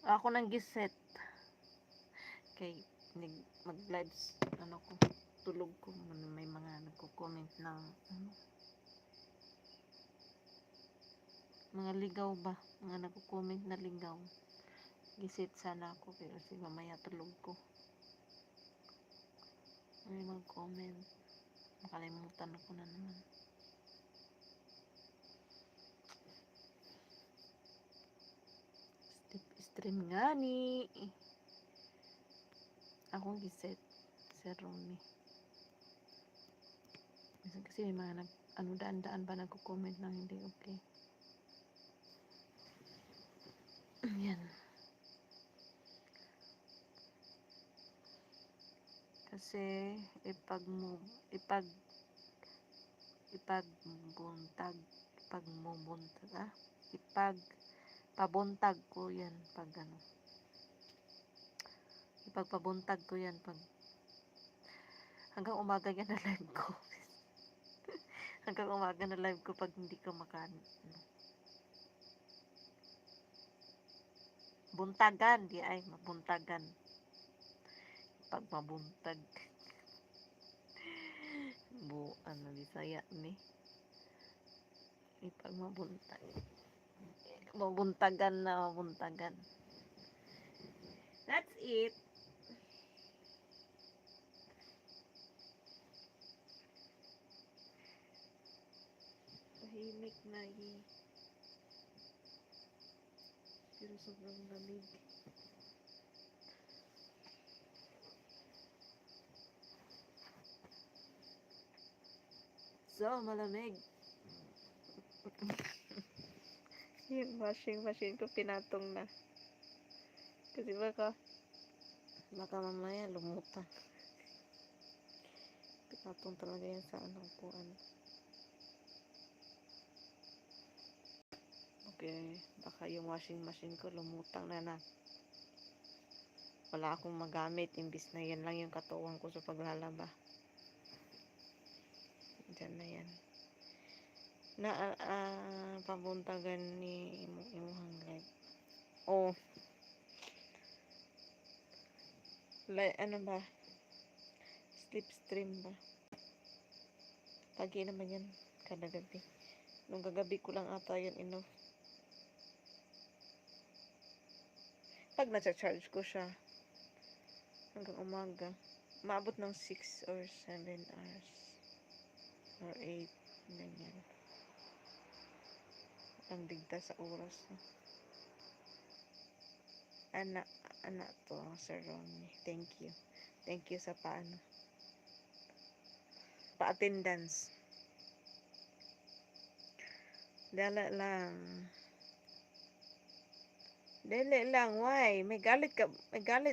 Ako nang giset. Kay mag-live ko, tulog ko. May mga nagko-comment ng mga ligaw ba? Mga nagko-comment na ligaw. Giset sana ako kasi mamaya tulog ko. May mag-comment. Nakalimutan ako na naman. Stream nga ni. Ako giset. Si Romy. Kasi may mga daan-daan ba nagko-comment ng hindi okay. Yan. Kasi ipagbuntag pabuntag ko yan pag ipagpabuntag ko yan pag hanggang umaga yan na live ko. Hanggang umaga na live ko pag hindi ko buntagan, di ay mabuntagan. Pag mabuntag. Bisaya ni. Ipag mabuntag. Mabuntagan. That's it. Tahimik na pero sobrang lamig. So, malamig. Yung washing machine ko pinatong na. Kasi baka mamaya lumutang. Pinatong talaga yan sa upuan. Okay, baka yung washing machine ko lumutang na. Wala akong magamit, imbis na yan lang yung katuwang ko sa paglalaba. Diyan na yan. Pabuntagan ni imuhang live. Ano ba? Sleep stream ba? Lagi naman yan, kada gabi. Nung kagabi ko lang ata yun pag na-charge ko siya hanggang umaga, maabot ng 6 or 7 hours or 8, ganyan. Ang digda sa oras. Anak to, Sir Ronnie. Thank you sa pa-attendance. Dili lang, why? May galit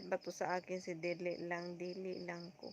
ba to sa akin si dili lang ko?